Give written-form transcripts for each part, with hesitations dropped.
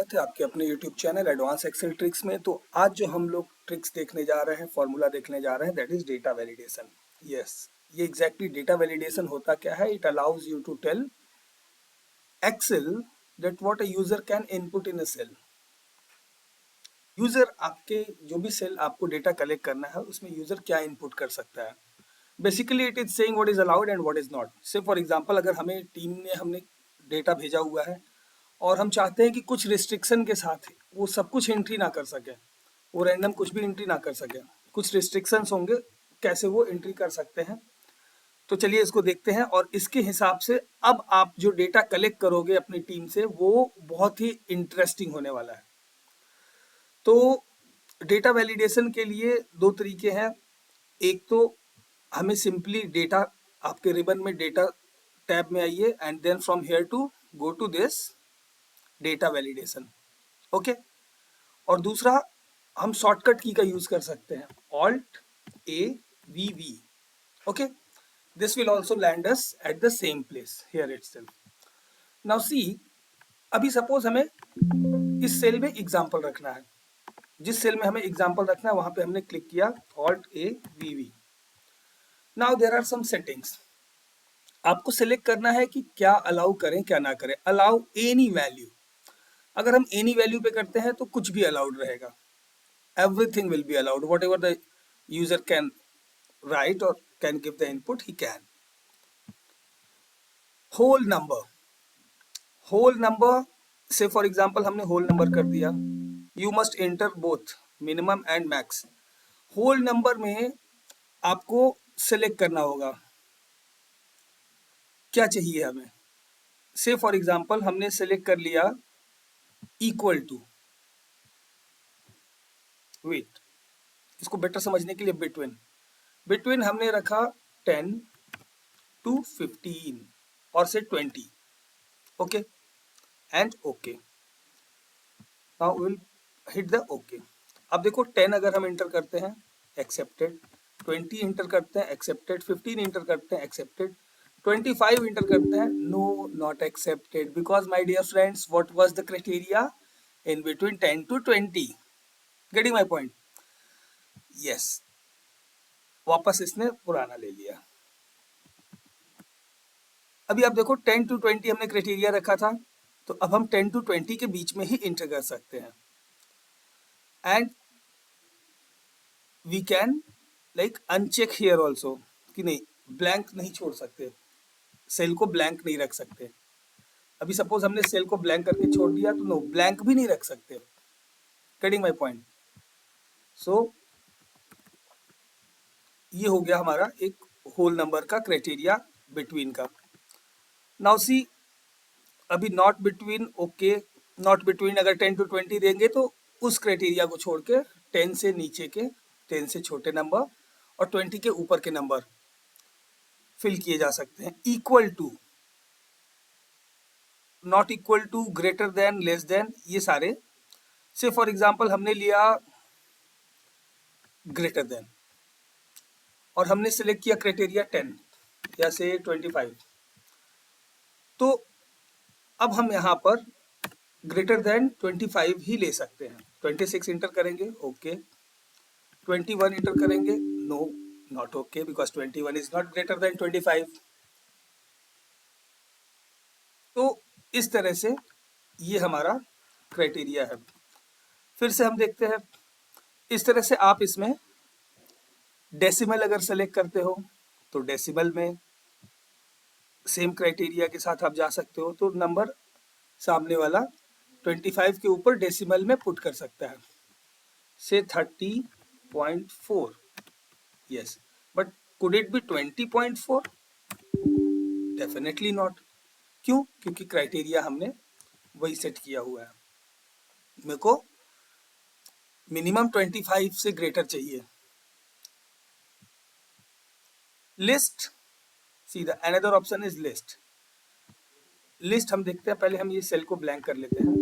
स्वागत है आपके अपने YouTube channel advance Excel tricks में। तो आज जो हम लोग ट्रिक्स देखने जा रहे हैं, फॉर्मूला देखने जा रहे हैं, that is data validation. Yes, ये एग्जैक्टली डेटा वैलिडेशन होता क्या है? It allows you to tell Excel that what a user can input in a cell. User आपके जो भी सेल आपको डेटा कलेक्ट करना है उसमें यूजर क्या इनपुट कर सकता है। Basically it is saying what is allowed and what is not. से फॉर एग्जांपल, अगर हमें टीम ने हमने डेटा भेजा हुआ है और हम चाहते हैं कि कुछ रिस्ट्रिक्शन के साथ वो सब कुछ एंट्री ना कर सके, वो रैंडम कुछ भी एंट्री ना कर सके, कुछ रिस्ट्रिक्शंस होंगे, कैसे वो एंट्री कर सकते हैं। तो चलिए इसको देखते हैं और इसके हिसाब से अब आप जो डेटा कलेक्ट करोगे अपनी टीम से वो बहुत ही इंटरेस्टिंग होने वाला है। तो डेटा वैलिडेशन के लिए दो तरीके हैं। एक तो हमें सिंपली डेटा, आपके रिबन में डेटा टैब में आइए and then from here to go to this data validation, okay. और दूसरा, हम शॉर्टकट की का यूज कर सकते हैं, alt A V V, okay. This will also land us at the same place here itself. Now see, अभी suppose हमें इस सेल में एग्जांपल रखना है, जिस सेल में हमें एग्जांपल रखना है वहां पे हमने क्लिक किया alt A V V. Now there are some settings, आपको सिलेक्ट करना है कि क्या अलाउ करें क्या ना करें। अलाउ एनी वैल्यू, अगर हम एनी वैल्यू पे करते हैं तो कुछ भी अलाउड रहेगा, everything will be allowed, whatever the user can write or can give the input, he can. whole number say for example हमने whole number कर दिया, you must enter both minimum and max। whole number में आपको select करना होगा क्या चाहिए हमें। say for example हमने select कर लिया equal to, wait, इसको बेटर समझने के लिए बिटवीन हमने रखा 10 to 15 और से 20, okay, and okay. Now will hit the okay. अब देखो 10 अगर हम इंटर करते हैं एक्सेप्टेड, 20 इंटर करते हैं एक्सेप्टेड, 15 इंटर करते हैं एक्सेप्टेड, 25 इंटर करते हैं no not accepted, because my dear friends what was the criteria in between 10 to 20। Getting my point? Yes, वापस इसने पुराना ले लिया। अभी आप देखो 10 to 20 हमने क्राइटेरिया रखा था, तो अब हम 10 to 20 के बीच में ही इंटर कर सकते हैं and we can like uncheck here also कि नहीं, ब्लैंक नहीं छोड़ सकते, सेल को ब्लैंक नहीं रख सकते। अभी सपोज हमने सेल को ब्लैंक करके छोड़ दिया तो नो, ब्लैंक भी नहीं रख सकते। Getting my point? सो ये हो गया हमारा एक होल नंबर का क्राइटेरिया बिटवीन का। नाउ सी, अभी not between, okay, not between अगर 10 to 20 देंगे तो उस क्राइटेरिया को छोड़ के 10 से नीचे के, 10 से छोटे नंबर और 20 के ऊपर के नंबर फिल किए जा सकते हैं। Equal to, not equal to, greater than, less than, ये सारे। से फॉर एग्जांपल हमने लिया ग्रेटर देन और हमने सिलेक्ट किया क्राइटेरिया 10 या से 25, तो अब हम यहाँ पर ग्रेटर देन 25 ही ले सकते हैं। 26 इंटर करेंगे, ओके, 21 इंटर करेंगे, no, not okay, because 21 is not greater than 25। तो इस तरह से ये हमारा क्राइटेरिया है। फिर से हम देखते हैं, इस तरह से आप इसमें डेसिमल अगर सेलेक्ट करते हो तो डेसिमल में सेम क्राइटेरिया के साथ आप जा सकते हो, तो नंबर सामने वाला 25 के ऊपर डेसिमल में पुट कर सकता है, से 30.4। Yes, but could it be 20.4? Definitely not. क्यों? क्योंकि क्राइटेरिया हमने वही सेट किया हुआ है, मेरे को मिनिमम 25 से ग्रेटर चाहिए। List, see the another option is list. List हम देखते हैं, पहले हम ये सेल को ब्लैंक कर लेते हैं,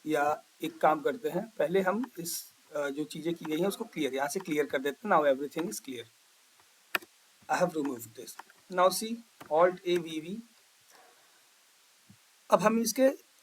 या एक काम करते हैं, पहले हम इस जो चीजें की गई हैं उसको क्लियर, यहाँ से क्लियर कर देते हैं। Now everything is clear, I have removed this. Now see, alt A V V. अब हम इसके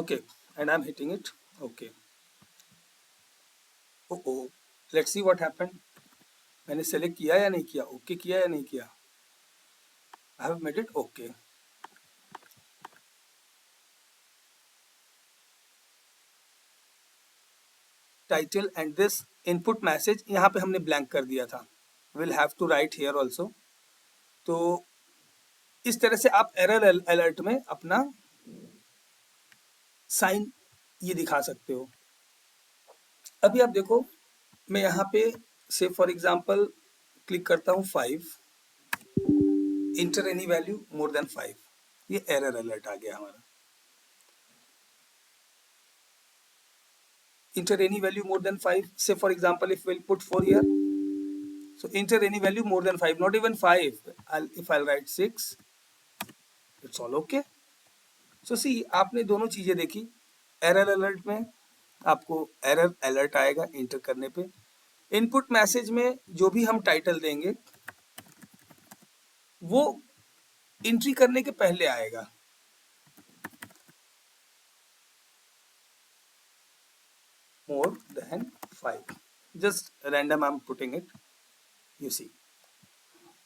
Okay, and I'm hitting it. Okay. Oh, let's see what happened. मैंने सेलेक्ट किया या नहीं किया, ओके किया या नहीं किया. I have made it okay. Title and this input message यहाँ पे हमने ब्लैंक कर दिया था. Will have to write here also. तो इस तरह से आप एरर अलर्ट में अपना साइन ये दिखा सकते हो. अभी आप देखो, मैं यहाँ पे से फॉर एग्जांपल क्लिक करता हूँ 5, inter any value more than 5, ये एरर अलर्ट आ गया हमारा. enter any value more than 5. Say for example, if we'll put 4 here, so enter any value more than 5, not even 5. If I'll write 6, it's all okay. So see, आपने दोनों चीजें देखी. Error alert में आपको error alert आएगा inter करने पे. Input message में जो भी हम टाइटल देंगे वो एंट्री करने के पहले आएगा. more than 5, just random I'm putting it, you see.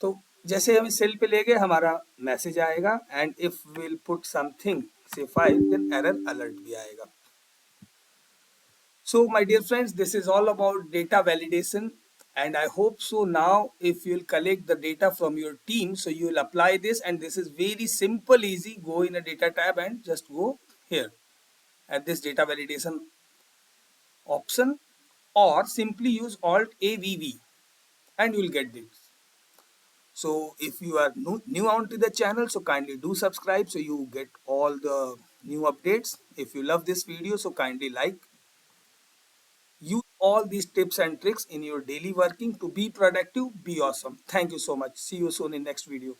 तो जैसे हम सेल पे ले गए हमारा मैसेज आएगा, and if will put something से 5, देन एरर अलर्ट भी आएगा. So my dear friends, this is all about data validation, and I hope so now if you'll collect the data from your team, so you will apply this, and this is very simple, easy. Go in a data tab and just go here at this data validation option, or simply use Alt AVV and you will get this. So if you are new onto the channel, so kindly do subscribe so you get all the new updates. If you love this video, so kindly like. Use all these tips and tricks in your daily working to be productive, be awesome. Thank you so much. See you soon in next video.